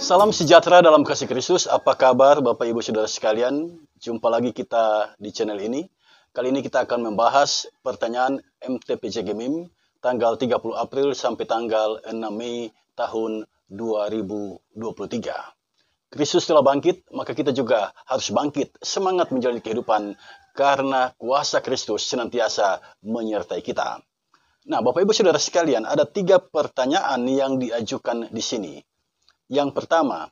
Salam sejahtera dalam kasih Kristus. Apa kabar Bapak Ibu Saudara sekalian? Jumpa lagi kita di channel ini. Kali ini kita akan membahas pertanyaan MTPJ Gemim tanggal 30 April sampai tanggal 6 Mei tahun 2023. Kristus telah bangkit, maka kita juga harus bangkit, semangat menjalani kehidupan karena kuasa Kristus senantiasa menyertai kita. Nah, Bapak Ibu Saudara sekalian, ada 3 pertanyaan yang diajukan di sini. Yang pertama,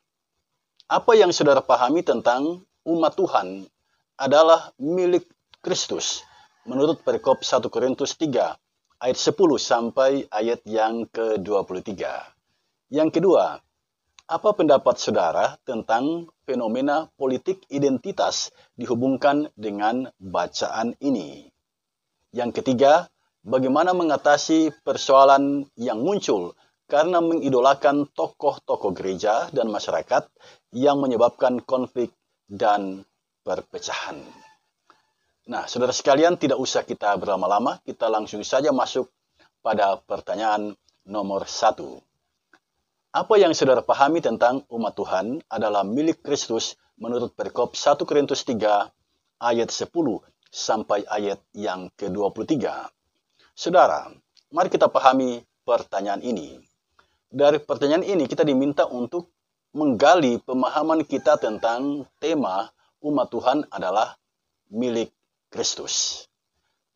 apa yang saudara pahami tentang umat Tuhan adalah milik Kristus menurut perikop 1 Korintus 3 ayat 10 sampai ayat yang ke-23. Yang kedua, apa pendapat saudara tentang fenomena politik identitas dihubungkan dengan bacaan ini? Yang ketiga, bagaimana mengatasi persoalan yang muncul karena mengidolakan tokoh-tokoh gereja dan masyarakat yang menyebabkan konflik dan perpecahan. Nah, saudara sekalian, tidak usah kita berlama-lama, kita langsung saja masuk pada pertanyaan nomor 1. Apa yang saudara pahami tentang umat Tuhan adalah milik Kristus menurut perikop 1 Korintus 3 ayat 10 sampai ayat yang ke-23. Saudara, mari kita pahami pertanyaan ini. Dari pertanyaan ini kita diminta untuk menggali pemahaman kita tentang tema umat Tuhan adalah milik Kristus.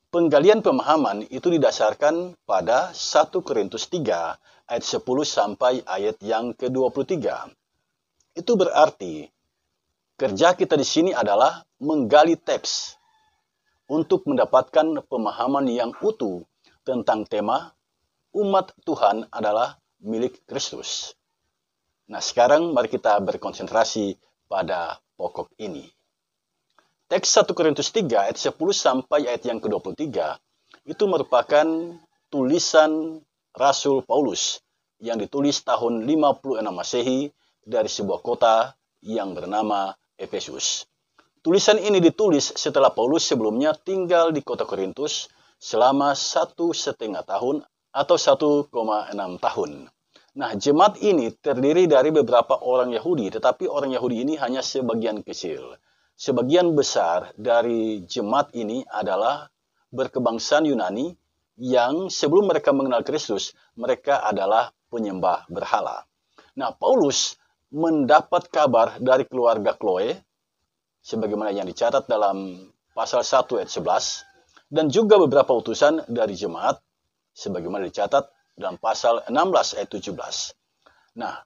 Penggalian pemahaman itu didasarkan pada 1 Korintus 3 ayat 10 sampai ayat yang ke-23. Itu berarti kerja kita di sini adalah menggali teks untuk mendapatkan pemahaman yang utuh tentang tema umat Tuhan adalah milik Kristus. Nah, sekarang mari kita berkonsentrasi pada pokok ini. Teks 1 Korintus 3 ayat 10 sampai ayat yang ke-23 itu merupakan tulisan Rasul Paulus yang ditulis tahun 56 Masehi dari sebuah kota yang bernama Efesus. Tulisan ini ditulis setelah Paulus sebelumnya tinggal di kota Korintus selama 1,5 tahun atau 1,6 tahun. Nah, jemaat ini terdiri dari beberapa orang Yahudi, tetapi orang Yahudi ini hanya sebagian kecil. Sebagian besar dari jemaat ini adalah berkebangsaan Yunani yang sebelum mereka mengenal Kristus, mereka adalah penyembah berhala. Nah, Paulus mendapat kabar dari keluarga Chloe, sebagaimana yang dicatat dalam pasal 1 ayat 11, dan juga beberapa utusan dari jemaat, sebagaimana dicatat dalam pasal 16 ayat 17. Nah,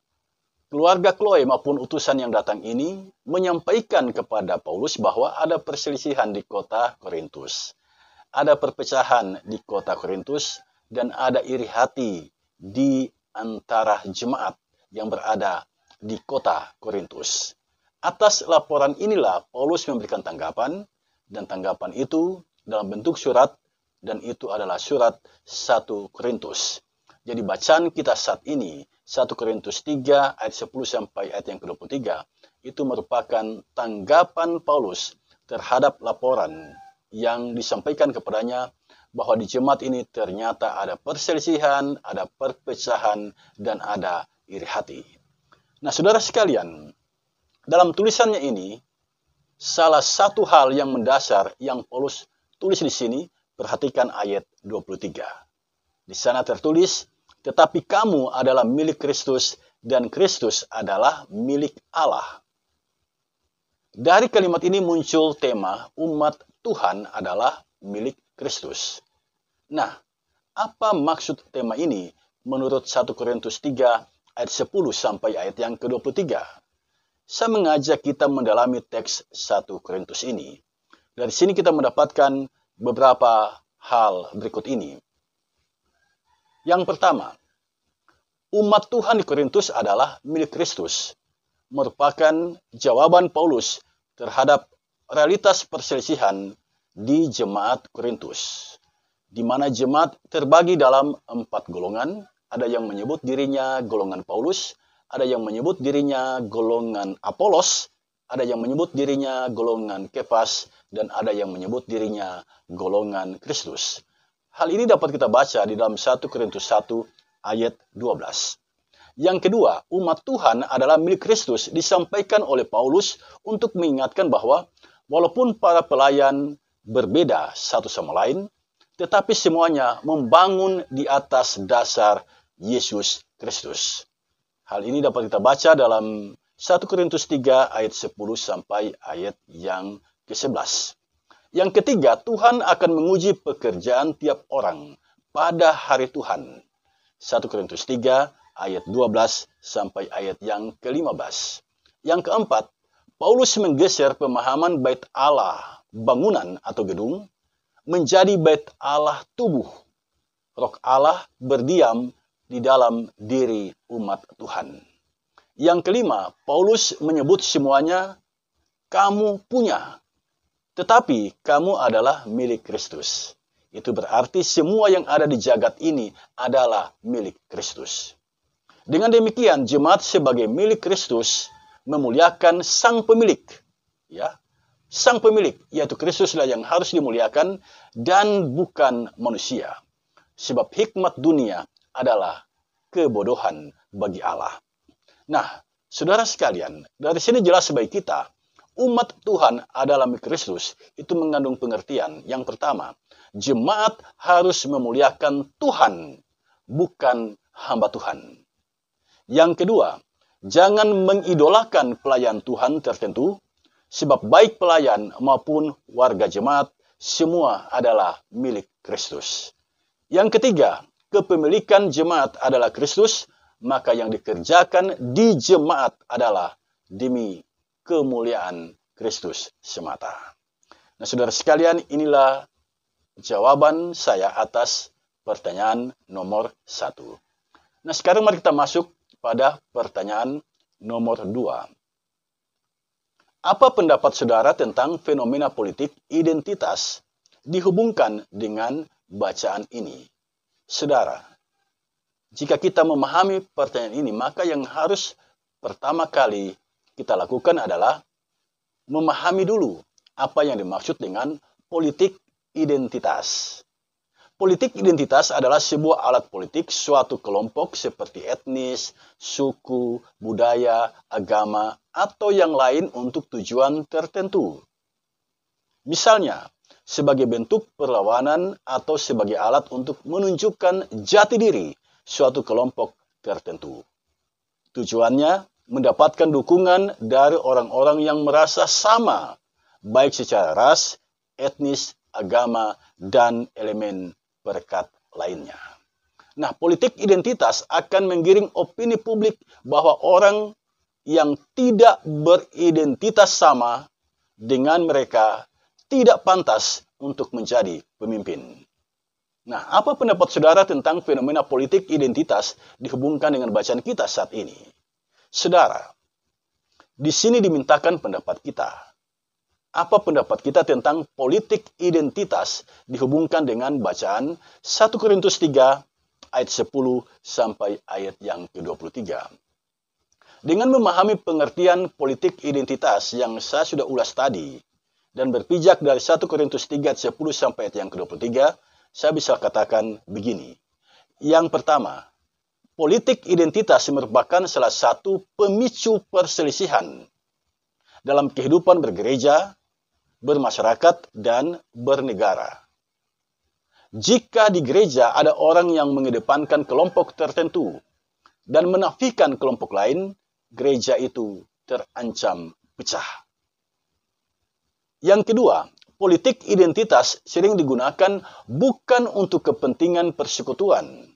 keluarga Chloe maupun utusan yang datang ini menyampaikan kepada Paulus bahwa ada perselisihan di kota Korintus. Ada perpecahan di kota Korintus dan ada iri hati di antara jemaat yang berada di kota Korintus. Atas laporan inilah Paulus memberikan tanggapan, dan tanggapan itu dalam bentuk surat, dan itu adalah surat 1 Korintus. Jadi bacaan kita saat ini, 1 Korintus 3 ayat 10 sampai ayat yang ke-23, itu merupakan tanggapan Paulus terhadap laporan yang disampaikan kepadanya bahwa di jemaat ini ternyata ada perselisihan, ada perpecahan, dan ada iri hati. Nah, saudara sekalian, dalam tulisannya ini, salah satu hal yang mendasar yang Paulus tulis di sini, perhatikan ayat 23. Di sana tertulis, tetapi kamu adalah milik Kristus dan Kristus adalah milik Allah. Dari kalimat ini muncul tema umat Tuhan adalah milik Kristus. Nah, apa maksud tema ini menurut 1 Korintus 3 ayat 10 sampai ayat yang ke-23? Saya mengajak kita mendalami teks 1 Korintus ini. Dari sini kita mendapatkan beberapa hal berikut ini. Yang pertama, umat Tuhan di Korintus adalah milik Kristus, merupakan jawaban Paulus terhadap realitas perselisihan di jemaat Korintus, di mana jemaat terbagi dalam 4 golongan. Ada yang menyebut dirinya golongan Paulus, ada yang menyebut dirinya golongan Apolos, ada yang menyebut dirinya golongan Kefas, dan ada yang menyebut dirinya golongan Kristus. Hal ini dapat kita baca di dalam 1 Korintus 1 ayat 12. Yang kedua, umat Tuhan adalah milik Kristus disampaikan oleh Paulus untuk mengingatkan bahwa walaupun para pelayan berbeda satu sama lain, tetapi semuanya membangun di atas dasar Yesus Kristus. Hal ini dapat kita baca dalam 1 Korintus 3 ayat 10 sampai ayat yang ke-11. Yang ketiga, Tuhan akan menguji pekerjaan tiap orang pada hari Tuhan. 1 Korintus 3 ayat 12 sampai ayat yang ke-15. Yang keempat, Paulus menggeser pemahaman bait Allah, bangunan atau gedung, menjadi bait Allah tubuh. Roh Allah berdiam di dalam diri umat Tuhan. Yang kelima, Paulus menyebut semuanya kamu punya. Tetapi kamu adalah milik Kristus. Itu berarti semua yang ada di jagat ini adalah milik Kristus. Dengan demikian, jemaat sebagai milik Kristus memuliakan sang pemilik. Ya, sang pemilik, yaitu Kristuslah yang harus dimuliakan dan bukan manusia. Sebab hikmat dunia adalah kebodohan bagi Allah. Nah, saudara sekalian, dari sini jelas bagi kita, umat Tuhan adalah milik Kristus. Itu mengandung pengertian. Yang pertama, jemaat harus memuliakan Tuhan, bukan hamba Tuhan. Yang kedua, jangan mengidolakan pelayan Tuhan tertentu, sebab baik pelayan maupun warga jemaat, semua adalah milik Kristus. Yang ketiga, kepemilikan jemaat adalah Kristus, maka yang dikerjakan di jemaat adalah demi kemuliaan Kristus semata. Nah, saudara sekalian, inilah jawaban saya atas pertanyaan nomor 1. Nah, sekarang mari kita masuk pada pertanyaan nomor 2. Apa pendapat saudara tentang fenomena politik identitas dihubungkan dengan bacaan ini? Saudara, jika kita memahami pertanyaan ini, maka yang harus pertama kali kita lakukan adalah memahami dulu apa yang dimaksud dengan politik identitas. Politik identitas adalah sebuah alat politik suatu kelompok seperti etnis, suku, budaya, agama, atau yang lain untuk tujuan tertentu. Misalnya, sebagai bentuk perlawanan atau sebagai alat untuk menunjukkan jati diri suatu kelompok tertentu. Tujuannya mendapatkan dukungan dari orang-orang yang merasa sama, baik secara ras, etnis, agama, dan elemen perekat lainnya. Nah, politik identitas akan menggiring opini publik bahwa orang yang tidak beridentitas sama dengan mereka tidak pantas untuk menjadi pemimpin. Nah, apa pendapat saudara tentang fenomena politik identitas dihubungkan dengan bacaan kita saat ini? Saudara, di sini dimintakan pendapat kita. Apa pendapat kita tentang politik identitas dihubungkan dengan bacaan 1 Korintus 3 ayat 10 sampai ayat yang ke-23. Dengan memahami pengertian politik identitas yang saya sudah ulas tadi dan berpijak dari 1 Korintus 3 ayat 10 sampai ayat yang ke-23, saya bisa katakan begini. Yang pertama, politik identitas merupakan salah satu pemicu perselisihan dalam kehidupan bergereja, bermasyarakat, dan bernegara. Jika di gereja ada orang yang mengedepankan kelompok tertentu dan menafikan kelompok lain, gereja itu terancam pecah. Yang kedua, politik identitas sering digunakan bukan untuk kepentingan persekutuan,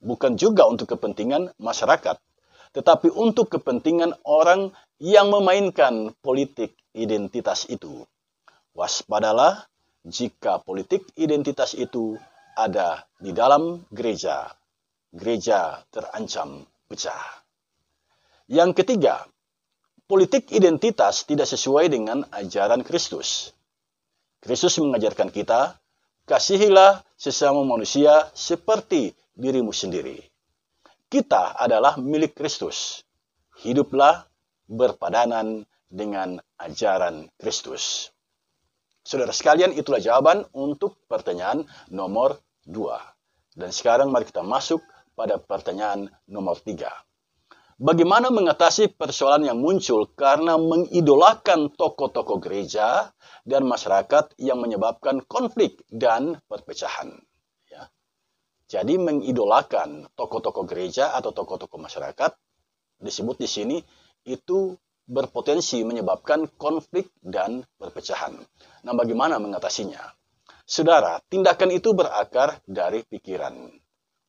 bukan juga untuk kepentingan masyarakat, tetapi untuk kepentingan orang yang memainkan politik identitas itu. Waspadalah jika politik identitas itu ada di dalam gereja. Gereja terancam pecah. Yang ketiga, politik identitas tidak sesuai dengan ajaran Kristus. Kristus mengajarkan kita, kasihilah sesama manusia seperti dirimu sendiri. Kita adalah milik Kristus. Hiduplah berpadanan dengan ajaran Kristus. Saudara sekalian, itulah jawaban untuk pertanyaan nomor 2. Dan sekarang mari kita masuk pada pertanyaan nomor 3. Bagaimana mengatasi persoalan yang muncul karena mengidolakan tokoh-tokoh gereja dan masyarakat yang menyebabkan konflik dan perpecahan. Ya. Jadi mengidolakan tokoh-tokoh gereja atau tokoh-tokoh masyarakat disebut di sini itu berpotensi menyebabkan konflik dan perpecahan. Nah, bagaimana mengatasinya? Saudara, tindakan itu berakar dari pikiran.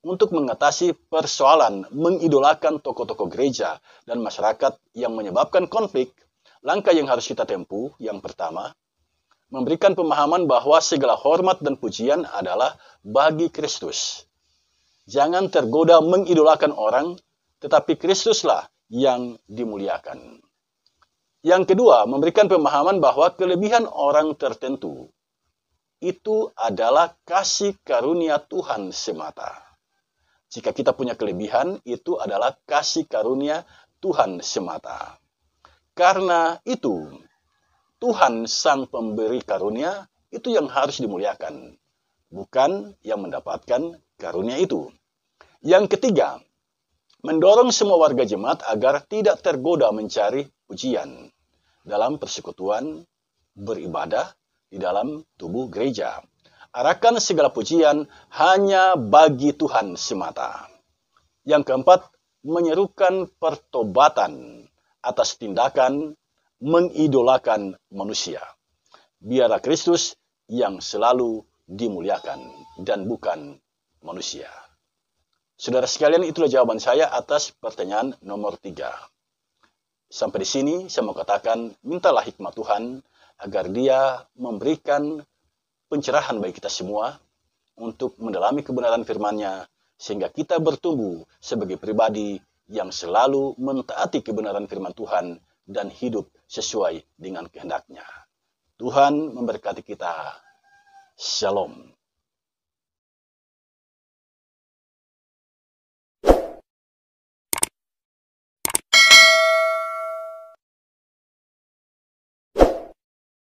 Untuk mengatasi persoalan mengidolakan tokoh-tokoh gereja dan masyarakat yang menyebabkan konflik, langkah yang harus kita tempuh yang pertama, memberikan pemahaman bahwa segala hormat dan pujian adalah bagi Kristus. Jangan tergoda mengidolakan orang, tetapi Kristuslah yang dimuliakan. Yang kedua, memberikan pemahaman bahwa kelebihan orang tertentu itu adalah kasih karunia Tuhan semata. Jika kita punya kelebihan, itu adalah kasih karunia Tuhan semata. Karena itu, Tuhan sang pemberi karunia itu yang harus dimuliakan, bukan yang mendapatkan karunia itu. Yang ketiga, mendorong semua warga jemaat agar tidak tergoda mencari pujian dalam persekutuan beribadah di dalam tubuh gereja. Arahkan segala pujian hanya bagi Tuhan semata. Yang keempat, menyerukan pertobatan atas tindakan mengidolakan manusia. Biarlah Kristus yang selalu dimuliakan dan bukan manusia. Saudara sekalian, itulah jawaban saya atas pertanyaan nomor 3. Sampai di sini saya mau katakan, mintalah hikmat Tuhan agar Dia memberikan pencerahan bagi kita semua untuk mendalami kebenaran firman-Nya sehingga kita bertumbuh sebagai pribadi yang selalu mentaati kebenaran firman Tuhan dan hidup sesuai dengan kehendak-Nya. Tuhan memberkati kita. Shalom.